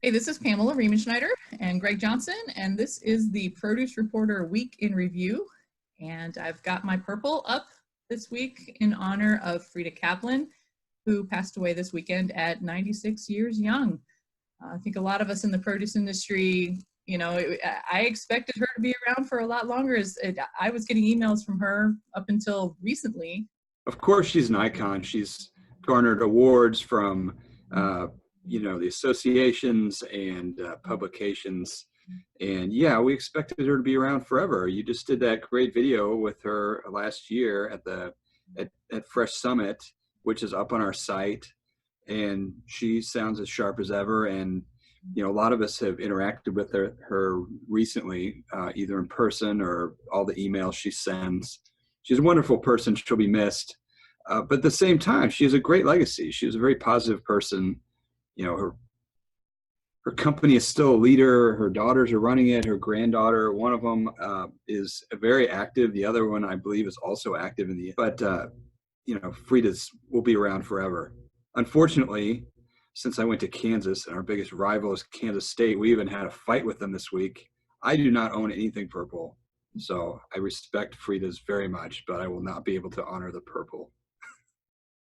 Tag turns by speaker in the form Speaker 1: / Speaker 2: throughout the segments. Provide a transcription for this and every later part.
Speaker 1: Hey, this is Pamela and Greg Johnson, and this is the Produce Reporter Week in Review. And I've got my purple up this week in honor of Frieda Caplan, who passed away this weekend at 96 years young. I think a lot of us in the produce industry, I expected her to be around for a lot longer. I was getting emails from her up until recently.
Speaker 2: Of course, she's an icon. She's garnered awards from the associations and publications. And yeah, we expected her to be around forever. You just did that great video with her last year at Fresh Summit, which is up on our site. And she sounds as sharp as ever. And a lot of us have interacted with her recently, either in person or all the emails she sends. She's a wonderful person. She'll be missed. But at the same time, she has a great legacy. She was a very positive person. Her company is still a leader. Her daughters are running it. Her granddaughter, one of them, is very active. The other one, I believe, is also active But Frieda's will be around forever. Unfortunately, since I went to Kansas and our biggest rival is Kansas State, we even had a fight with them this week. I do not own anything purple, so I respect Frieda's very much, but I will not be able to honor the purple.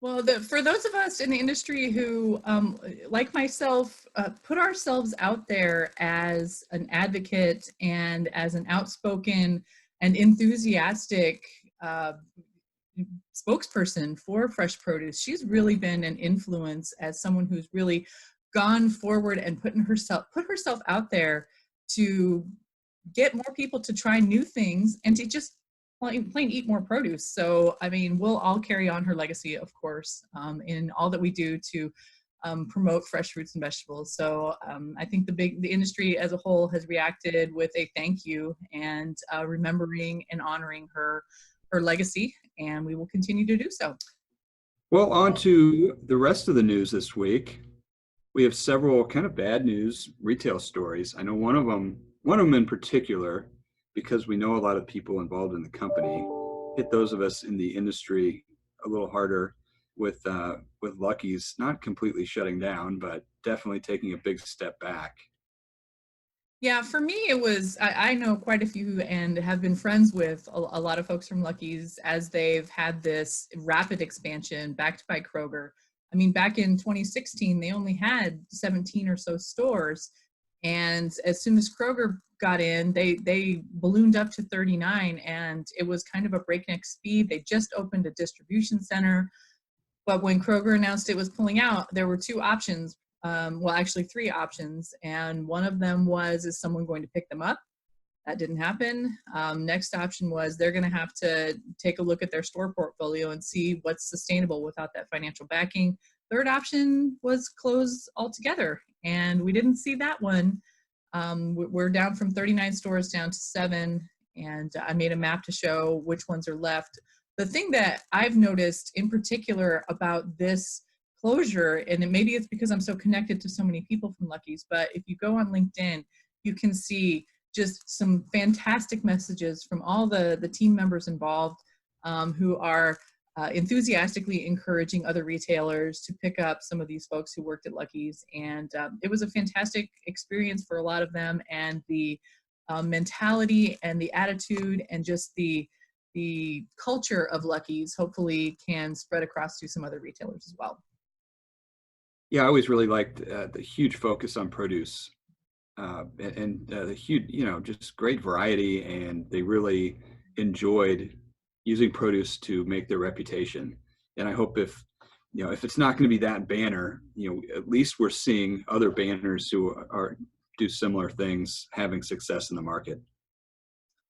Speaker 1: Well, for those of us in the industry who, like myself, put ourselves out there as an advocate and as an outspoken and enthusiastic spokesperson for fresh produce, she's really been an influence as someone who's really gone forward and put herself out there to get more people to try new things and to just plain eat more produce. So, I mean, we'll all carry on her legacy, of course, in all that we do to promote fresh fruits and vegetables. So I think the industry as a whole has reacted with a thank you and remembering and honoring her legacy, and we will continue to do so.
Speaker 2: Well, on to the rest of the news this week. We have several kind of bad news retail stories. I know one of them in particular, because we know a lot of people involved in the company, hit those of us in the industry a little harder with Lucky's not completely shutting down, but definitely taking a big step back.
Speaker 1: Yeah, for me, it was, I know quite a few and have been friends with a lot of folks from Lucky's as they've had this rapid expansion backed by Kroger. I mean, back in 2016, they only had 17 or so stores. And as soon as Kroger got in, they ballooned up to 39, and it was kind of a breakneck speed. They just opened a distribution center. But when Kroger announced it was pulling out, there were two options. Well, actually three options. And one of them was, is someone going to pick them up? That didn't happen. Next option was they're going to have to take a look at their store portfolio and see what's sustainable without that financial backing. Third option was close altogether. And we didn't see that one. We're down from 39 stores down to 7. And I made a map to show which ones are left. The thing that I've noticed in particular about this closure, and maybe it's because I'm so connected to so many people from Lucky's, but if you go on LinkedIn, you can see just some fantastic messages from all the team members involved who are enthusiastically encouraging other retailers to pick up some of these folks who worked at Lucky's. And it was a fantastic experience for a lot of them, and the mentality and the attitude and just the culture of Lucky's hopefully can spread across to some other retailers as well.
Speaker 2: Yeah, I always really liked the huge focus on produce and the huge, just great variety. And they really enjoyed using produce to make their reputation. And I hope if it's not going to be that banner, at least we're seeing other banners who do similar things having success in the market.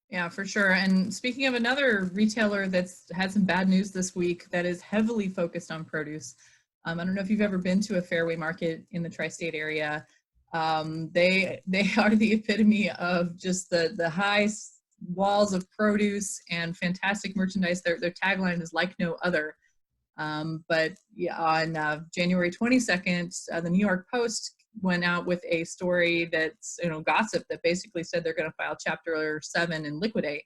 Speaker 1: Yeah, for sure. And speaking of another retailer that's had some bad news this week that is heavily focused on produce, I don't know if you've ever been to a Fairway market in the tri-state area. They are the epitome of just the high walls of produce and fantastic merchandise. Their tagline is like no other. But yeah, on January 22nd, the New York Post went out with a story that's, gossip that basically said they're going to file Chapter 7 and liquidate.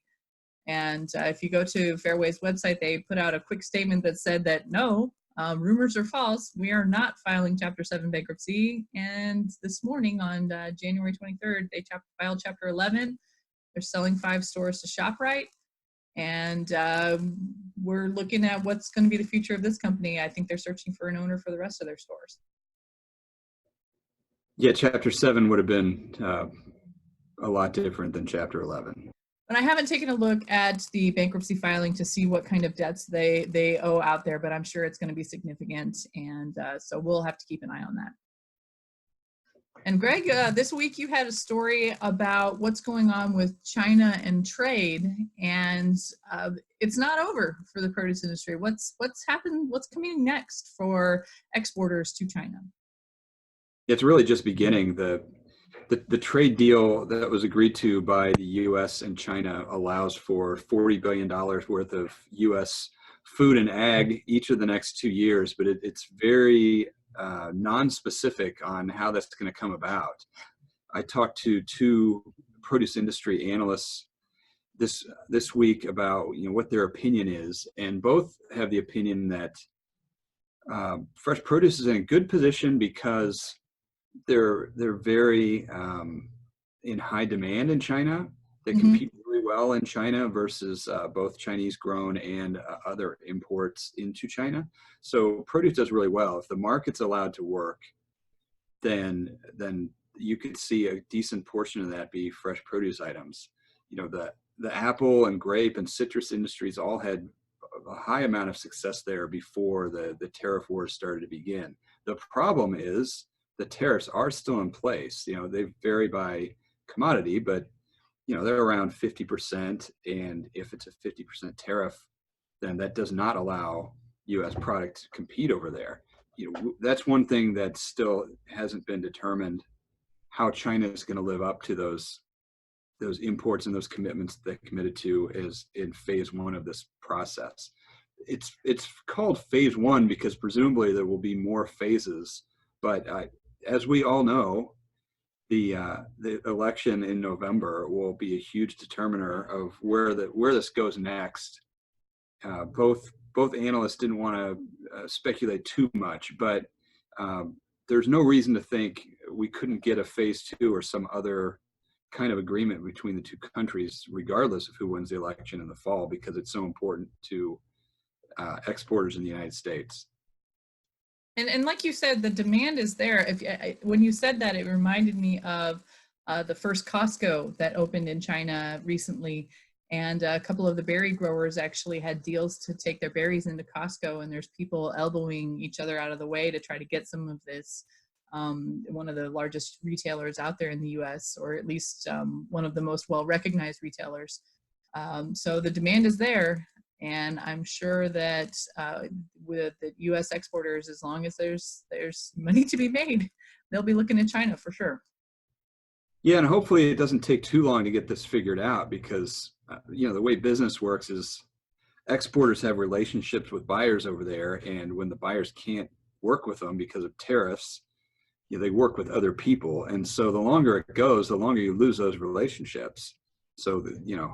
Speaker 1: And if you go to Fairway's website, they put out a quick statement that said that no, rumors are false. We are not filing Chapter 7 bankruptcy. And this morning on January 23rd, they filed Chapter 11. They're selling 5 stores to ShopRite. And we're looking at what's going to be the future of this company. I think they're searching for an owner for the rest of their stores.
Speaker 2: Yeah, Chapter 7 would have been a lot different than Chapter 11.
Speaker 1: But I haven't taken a look at the bankruptcy filing to see what kind of debts they owe out there, but I'm sure it's going to be significant. And so we'll have to keep an eye on that. And Greg, this week you had a story about what's going on with China and trade, and it's not over for the produce industry. What's happened? What's coming next for exporters to China?
Speaker 2: It's really just beginning. The trade deal that was agreed to by the U.S. and China allows for $40 billion worth of U.S. food and ag each of the next 2 years, but it's very non-specific on how that's going to come about. I talked to 2 produce industry analysts this week about what their opinion is, and both have the opinion that fresh produce is in a good position because they're very in high demand in China. They compete really well in China versus both Chinese grown and other imports into China. So produce does really well. If the market's allowed to work, then you could see a decent portion of that be fresh produce items. The apple and grape and citrus industries all had a high amount of success there before the tariff wars started to begin. The problem is the tariffs are still in place. They vary by commodity, but they're around 50%. And if it's a 50% tariff, then that does not allow U.S. product to compete over there. That's one thing that still hasn't been determined, how China is going to live up to those imports and those commitments they committed to is in phase 1 of this process. It's called phase 1 because presumably there will be more phases, but as we all know, the election in November will be a huge determiner of where this goes next. Both analysts didn't want to speculate too much, but there's no reason to think we couldn't get a phase 2 or some other kind of agreement between the 2 countries, regardless of who wins the election in the fall, because it's so important to exporters in the United States.
Speaker 1: And like you said, the demand is there. When you said that, it reminded me of the first Costco that opened in China recently. And a couple of the berry growers actually had deals to take their berries into Costco, and there's people elbowing each other out of the way to try to get some of this. One of the largest retailers out there in the US, or at least one of the most well-recognized retailers. So the demand is there. And I'm sure that with the U.S. exporters, as long as there's money to be made, they'll be looking at China for sure.
Speaker 2: Yeah, and hopefully it doesn't take too long to get this figured out, because the way business works is exporters have relationships with buyers over there, and when the buyers can't work with them because of tariffs, they work with other people, and so the longer it goes, the longer you lose those relationships. So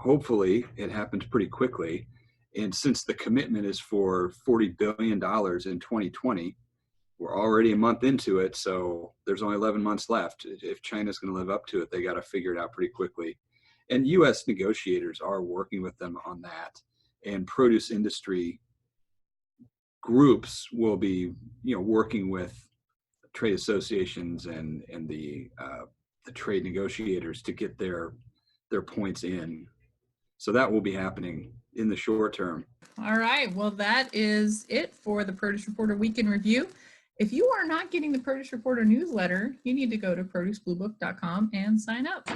Speaker 2: hopefully it happens pretty quickly. And since the commitment is for $40 billion in 2020, we're already a month into it. So there's only 11 months left. If China's going to live up to it, they got to figure it out pretty quickly. And U.S. negotiators are working with them on that. And produce industry groups will be, working with trade associations and the trade negotiators to get their points in. So that will be happening in the short term.
Speaker 1: All right. Well, that is it for the Produce Reporter Week in Review. If you are not getting the Produce Reporter newsletter, you need to go to producebluebook.com and sign up.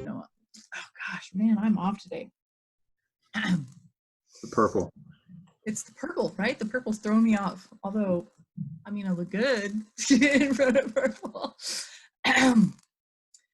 Speaker 1: Oh gosh, man, I'm off today.
Speaker 2: The purple.
Speaker 1: It's the purple, right? The purple's throwing me off. Although, I look good in front of purple.